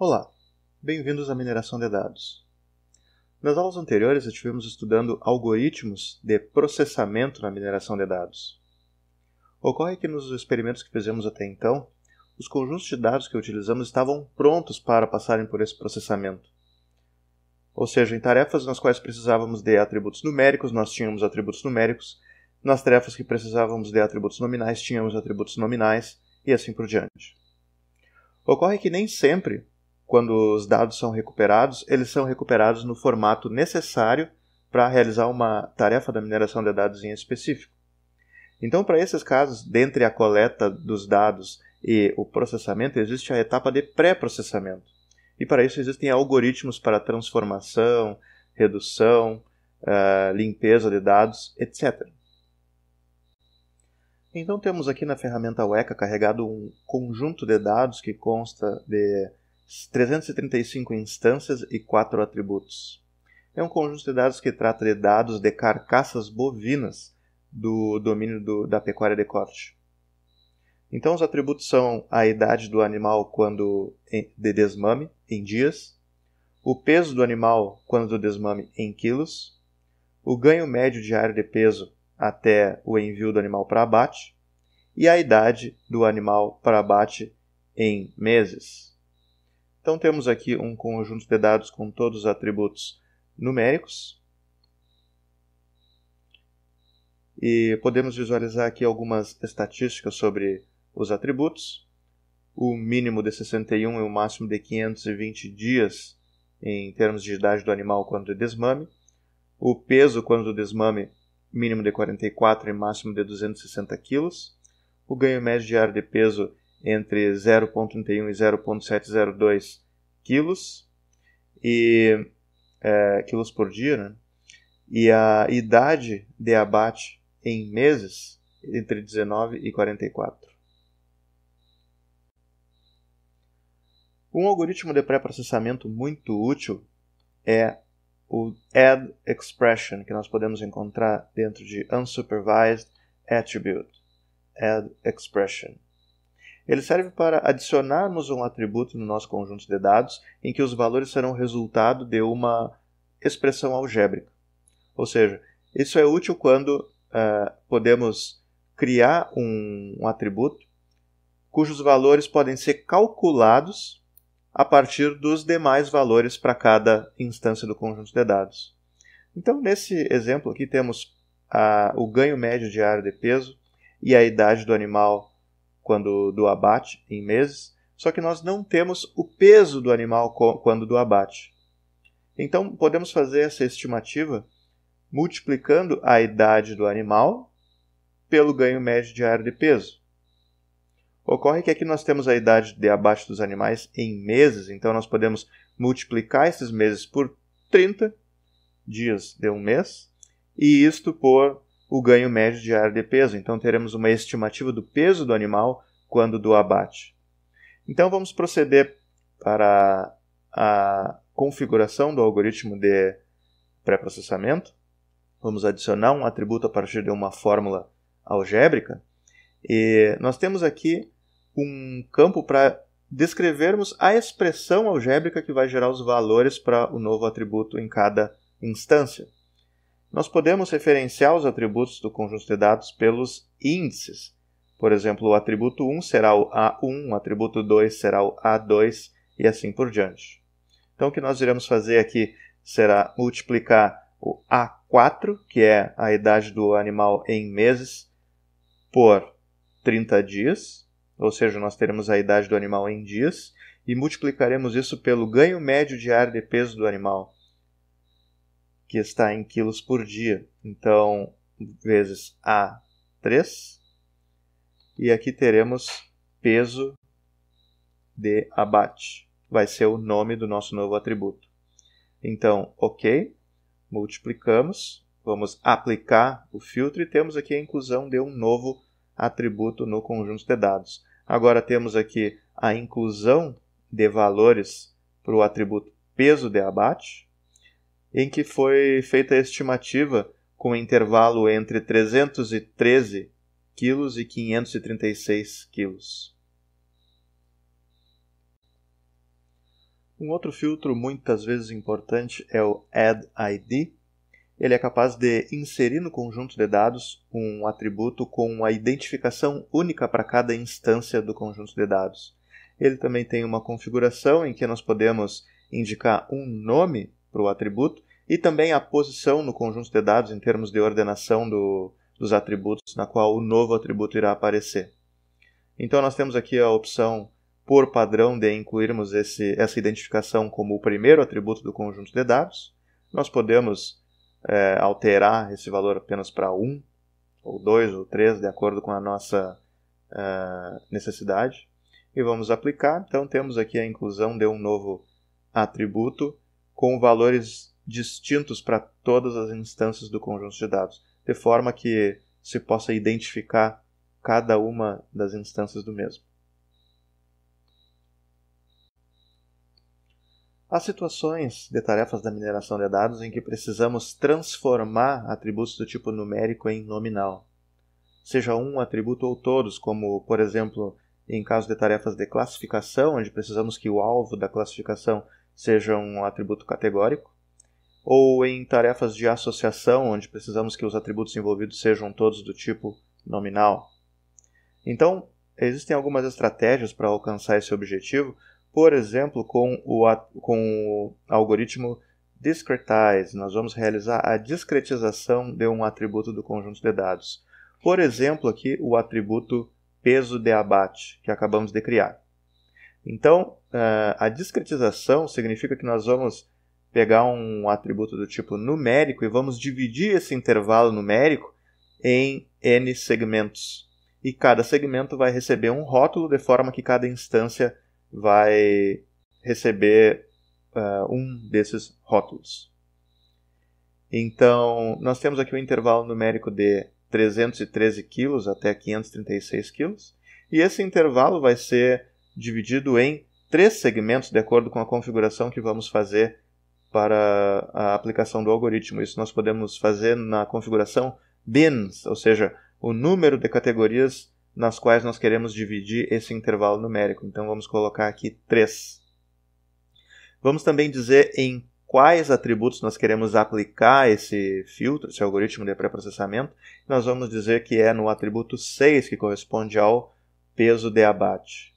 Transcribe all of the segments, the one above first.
Olá, bem-vindos à mineração de dados. Nas aulas anteriores estivemos estudando algoritmos de processamento na mineração de dados. Ocorre que nos experimentos que fizemos até então, os conjuntos de dados que utilizamos estavam prontos para passarem por esse processamento. Ou seja, em tarefas nas quais precisávamos de atributos numéricos, nós tínhamos atributos numéricos. Nas tarefas que precisávamos de atributos nominais, tínhamos atributos nominais, e assim por diante. Ocorre que nem sempre, quando os dados são recuperados, eles são recuperados no formato necessário para realizar uma tarefa da mineração de dados em específico. Então, para esses casos, dentre a coleta dos dados e o processamento, existe a etapa de pré-processamento. E para isso existem algoritmos para transformação, redução, limpeza de dados, etc. Então temos aqui na ferramenta Weka carregado um conjunto de dados que consta de 335 instâncias e 4 atributos. É um conjunto de dados que trata de dados de carcaças bovinas do domínio da pecuária de corte. Então os atributos são a idade do animal quando de desmame, em dias, o peso do animal quando do desmame em quilos, o ganho médio diário de peso até o envio do animal para abate, e a idade do animal para abate em meses. Então temos aqui um conjunto de dados com todos os atributos numéricos. E podemos visualizar aqui algumas estatísticas sobre os atributos. O mínimo de 61 e o máximo de 520 dias em termos de idade do animal quando de desmame. O peso quando do desmame, mínimo de 44 e máximo de 260 kg. O ganho médio diário de peso entre 0,31 e 0,702 kg quilos por dia, né? E a idade de abate em meses entre 19 e 44. Um algoritmo de pré-processamento muito útil é o add expression, que nós podemos encontrar dentro de unsupervised attribute, add expression. Ele serve para adicionarmos um atributo no nosso conjunto de dados em que os valores serão resultado de uma expressão algébrica. Ou seja, isso é útil quando podemos criar um atributo cujos valores podem ser calculados a partir dos demais valores para cada instância do conjunto de dados. Então, nesse exemplo aqui, temos o ganho médio diário de peso e a idade do animal quando do abate, em meses, só que nós não temos o peso do animal quando do abate. Então, podemos fazer essa estimativa multiplicando a idade do animal pelo ganho médio diário de peso. Ocorre que aqui nós temos a idade de abate dos animais em meses, então nós podemos multiplicar esses meses por 30 dias de um mês, e isto por o ganho médio diário de peso. Então teremos uma estimativa do peso do animal quando do abate. Então vamos proceder para a configuração do algoritmo de pré-processamento. Vamos adicionar um atributo a partir de uma fórmula algébrica. E nós temos aqui um campo para descrevermos a expressão algébrica que vai gerar os valores para o novo atributo em cada instância. Nós podemos referenciar os atributos do conjunto de dados pelos índices. Por exemplo, o atributo 1 será o A1, o atributo 2 será o A2 e assim por diante. Então o que nós iremos fazer aqui será multiplicar o A4, que é a idade do animal em meses, por 30 dias, ou seja, nós teremos a idade do animal em dias, e multiplicaremos isso pelo ganho médio diário de peso do animal, que está em quilos por dia. Então, vezes A3, e aqui teremos peso de abate. Vai ser o nome do nosso novo atributo. Então, ok, multiplicamos, vamos aplicar o filtro e temos aqui a inclusão de um novo atributo no conjunto de dados. Agora temos aqui a inclusão de valores para o atributo peso de abate, em que foi feita a estimativa com um intervalo entre 313 kg e 536 kg. Um outro filtro muitas vezes importante é o addID. Ele é capaz de inserir no conjunto de dados um atributo com uma identificação única para cada instância do conjunto de dados. Ele também tem uma configuração em que nós podemos indicar um nome para o atributo e também a posição no conjunto de dados em termos de ordenação dos atributos na qual o novo atributo irá aparecer. Então nós temos aqui a opção por padrão de incluirmos essa identificação como o primeiro atributo do conjunto de dados. Nós podemos alterar esse valor apenas para 1, ou 2, ou 3, de acordo com a nossa necessidade. E vamos aplicar. Então temos aqui a inclusão de um novo atributo com valores distintos para todas as instâncias do conjunto de dados, de forma que se possa identificar cada uma das instâncias do mesmo. Há situações de tarefas da mineração de dados em que precisamos transformar atributos do tipo numérico em nominal, seja um atributo ou todos, como, por exemplo, em caso de tarefas de classificação, onde precisamos que o alvo da classificação seja um atributo categórico, ou em tarefas de associação, onde precisamos que os atributos envolvidos sejam todos do tipo nominal. Então, existem algumas estratégias para alcançar esse objetivo, por exemplo, com o algoritmo Discretize. Nós vamos realizar a discretização de um atributo do conjunto de dados. Por exemplo, aqui o atributo peso de abate, que acabamos de criar. Então, a discretização significa que nós vamos pegar um atributo do tipo numérico e vamos dividir esse intervalo numérico em n segmentos. E cada segmento vai receber um rótulo, de forma que cada instância vai receber um desses rótulos. Então, nós temos aqui um intervalo numérico de 313 kg até 536 kg, e esse intervalo vai ser dividido em 3 segmentos, de acordo com a configuração que vamos fazer para a aplicação do algoritmo. Isso nós podemos fazer na configuração bins, ou seja, o número de categorias nas quais nós queremos dividir esse intervalo numérico. Então vamos colocar aqui 3. Vamos também dizer em quais atributos nós queremos aplicar esse filtro, esse algoritmo de pré-processamento. Nós vamos dizer que é no atributo 6, que corresponde ao peso de abate.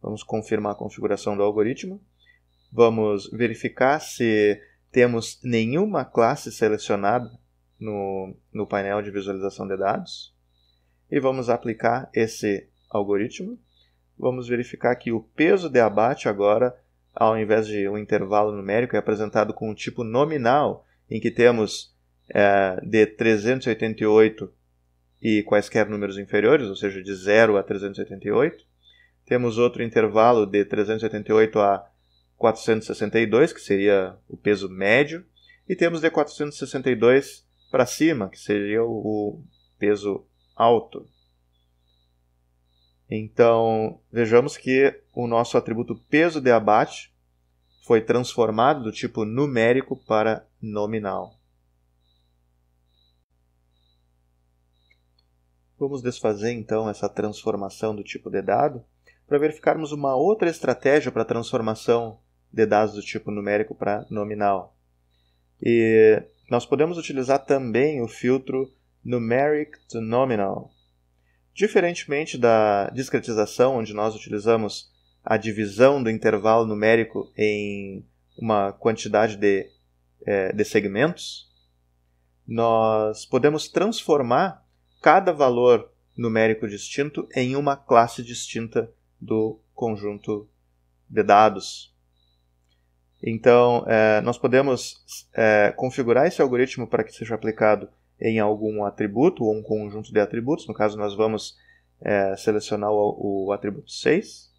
Vamos confirmar a configuração do algoritmo. Vamos verificar se temos nenhuma classe selecionada no painel de visualização de dados. E vamos aplicar esse algoritmo. Vamos verificar que o peso de abate agora, ao invés de um intervalo numérico, é apresentado com um tipo nominal, em que temos de 388 e quaisquer números inferiores, ou seja, de 0 a 388. Temos outro intervalo de 388 a 462, que seria o peso médio, e temos de 462 para cima, que seria o peso alto. Então, vejamos que o nosso atributo peso de abate foi transformado do tipo numérico para nominal. Vamos desfazer então essa transformação do tipo de dado para verificarmos uma outra estratégia para a transformação de dados do tipo numérico para nominal. E nós podemos utilizar também o filtro Numeric to Nominal. Diferentemente da discretização, onde nós utilizamos a divisão do intervalo numérico em uma quantidade de segmentos, nós podemos transformar cada valor numérico distinto em uma classe distinta do conjunto de dados. Então, nós podemos configurar esse algoritmo para que seja aplicado em algum atributo ou um conjunto de atributos. No caso, nós vamos selecionar o atributo 6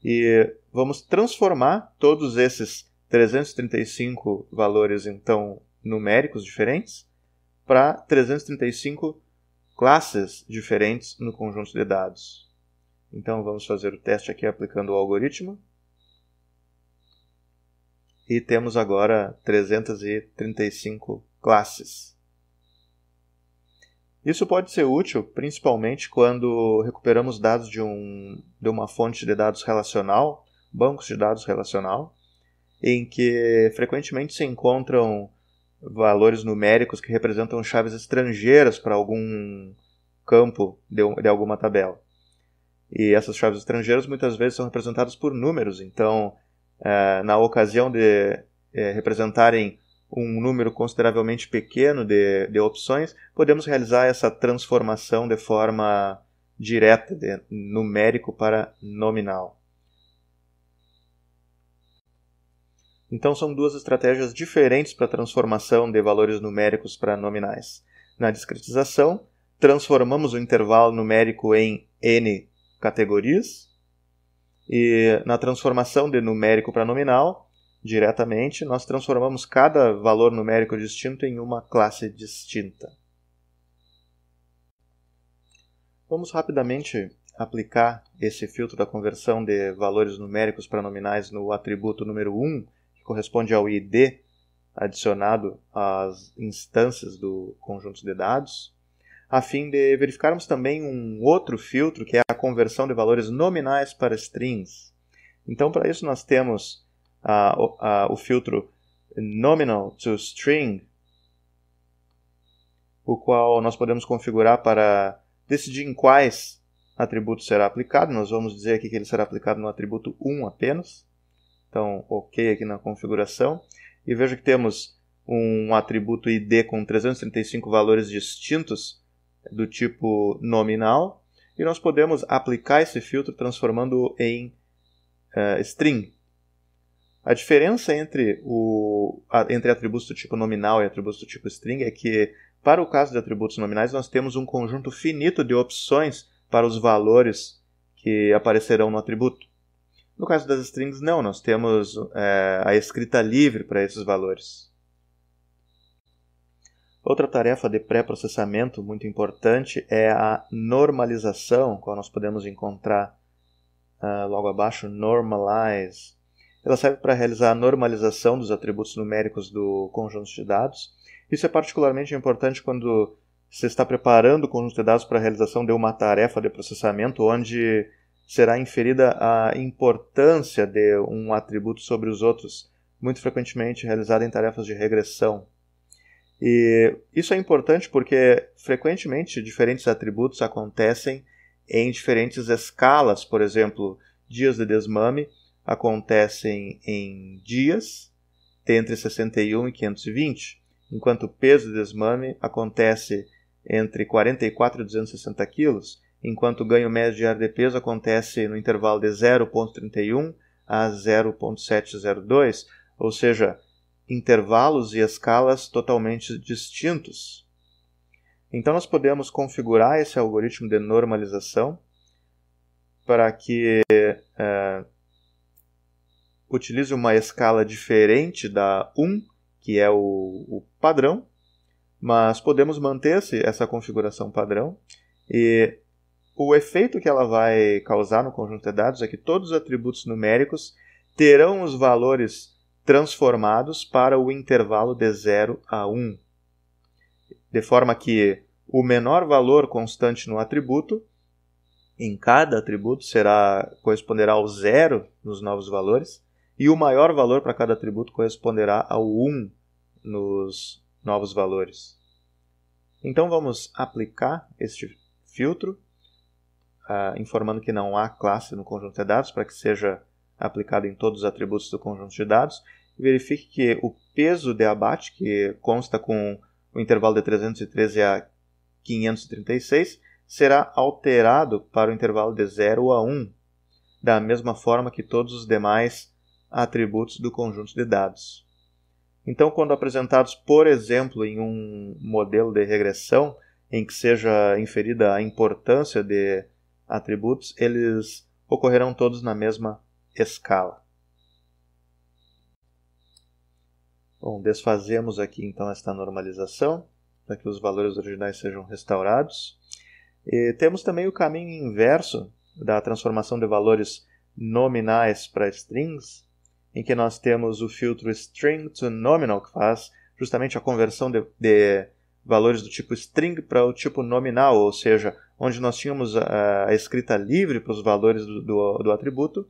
e vamos transformar todos esses 335 valores então numéricos diferentes para 335 classes diferentes no conjunto de dados. Então vamos fazer o teste aqui aplicando o algoritmo. E temos agora 335 classes. Isso pode ser útil principalmente quando recuperamos dados de uma fonte de dados relacional bancos de dados relacional, em que frequentemente se encontram valores numéricos que representam chaves estrangeiras para algum campo de alguma tabela. E essas chaves estrangeiras muitas vezes são representadas por números, então, na ocasião de representarem um número consideravelmente pequeno de opções, podemos realizar essa transformação de forma direta, de numérico para nominal. Então são duas estratégias diferentes para a transformação de valores numéricos para nominais. Na discretização, transformamos o intervalo numérico em n categorias, e na transformação de numérico para nominal, diretamente, nós transformamos cada valor numérico distinto em uma classe distinta. Vamos rapidamente aplicar esse filtro da conversão de valores numéricos para nominais no atributo número 1, que corresponde ao ID adicionado às instâncias do conjunto de dados, a fim de verificarmos também um outro filtro, que é a conversão de valores nominais para strings. Então, para isso, nós temos o filtro Nominal to String, o qual nós podemos configurar para decidir em quais atributos será aplicado. Nós vamos dizer aqui que ele será aplicado no atributo 1 apenas. Então, OK aqui na configuração. E veja que temos um atributo ID com 335 valores distintos do tipo nominal. E nós podemos aplicar esse filtro transformando-o em string. A diferença entre atributos do tipo nominal e atributos do tipo string é que, para o caso de atributos nominais, nós temos um conjunto finito de opções para os valores que aparecerão no atributo. No caso das strings, não, nós temos a escrita livre para esses valores. Outra tarefa de pré-processamento muito importante é a normalização, qual nós podemos encontrar logo abaixo, normalize. Ela serve para realizar a normalização dos atributos numéricos do conjunto de dados. Isso é particularmente importante quando se está preparando o conjunto de dados para a realização de uma tarefa de processamento, onde será inferida a importância de um atributo sobre os outros, muito frequentemente realizada em tarefas de regressão. E isso é importante porque, frequentemente, diferentes atributos acontecem em diferentes escalas. Por exemplo, dias de desmame acontecem em dias entre 61 e 520, enquanto o peso de desmame acontece entre 44 e 260 kg, enquanto o ganho médio diário de peso acontece no intervalo de 0,31 a 0,702, ou seja, intervalos e escalas totalmente distintos. Então nós podemos configurar esse algoritmo de normalização para que utilize uma escala diferente da 1, que é o padrão, mas podemos manter essa configuração padrão, e o efeito que ela vai causar no conjunto de dados é que todos os atributos numéricos terão os valores transformados para o intervalo de 0 a 1, de forma que o menor valor constante no atributo, em cada atributo, corresponderá ao 0 nos novos valores, e o maior valor para cada atributo corresponderá ao 1 nos novos valores. Então vamos aplicar este filtro, informando que não há classe no conjunto de dados, para que seja aplicado em todos os atributos do conjunto de dados. Verifique que o peso de abate, que consta com o intervalo de 313 a 536, será alterado para o intervalo de 0 a 1, da mesma forma que todos os demais atributos do conjunto de dados. Então, quando apresentados, por exemplo, em um modelo de regressão, em que seja inferida a importância de atributos, eles ocorrerão todos na mesma escala. Bom, desfazemos aqui então esta normalização, para que os valores originais sejam restaurados. E temos também o caminho inverso da transformação de valores nominais para strings, em que nós temos o filtro string to nominal, que faz justamente a conversão de valores do tipo string para o tipo nominal, ou seja, onde nós tínhamos a escrita livre para os valores do atributo,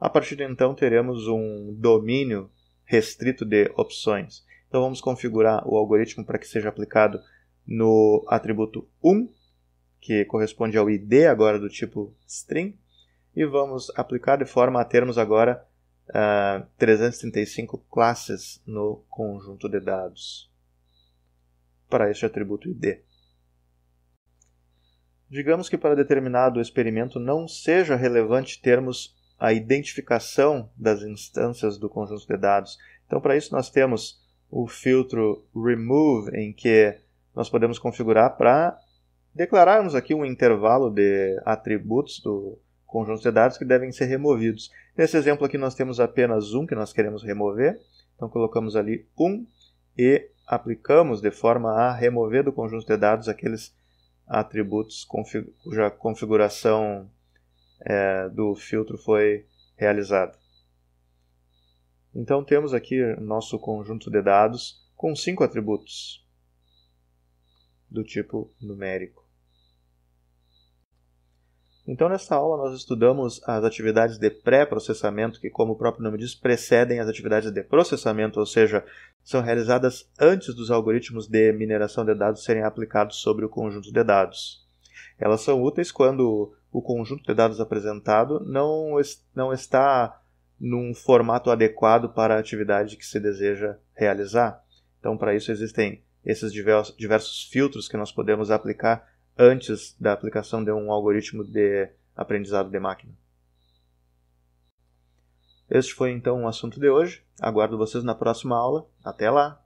A partir de então teremos um domínio restrito de opções. Então vamos configurar o algoritmo para que seja aplicado no atributo 1, que corresponde ao ID agora do tipo string, e vamos aplicar de forma a termos agora 335 classes no conjunto de dados para este atributo ID. Digamos que para determinado experimento não seja relevante termos a identificação das instâncias do conjunto de dados. Então, para isso, nós temos o filtro remove, em que nós podemos configurar para declararmos aqui um intervalo de atributos do conjunto de dados que devem ser removidos. Nesse exemplo aqui nós temos apenas um que nós queremos remover, então colocamos ali 1 e aplicamos de forma a remover do conjunto de dados aqueles atributos cuja configuração do filtro foi realizada. Então temos aqui nosso conjunto de dados com 5 atributos do tipo numérico. Então, nesta aula, nós estudamos as atividades de pré-processamento, que, como o próprio nome diz, precedem as atividades de processamento, ou seja, são realizadas antes dos algoritmos de mineração de dados serem aplicados sobre o conjunto de dados. Elas são úteis quando o conjunto de dados apresentado não está num formato adequado para a atividade que se deseja realizar. Então, para isso, existem esses diversos filtros que nós podemos aplicar antes da aplicação de um algoritmo de aprendizado de máquina. Este foi então o assunto de hoje. Aguardo vocês na próxima aula. Até lá!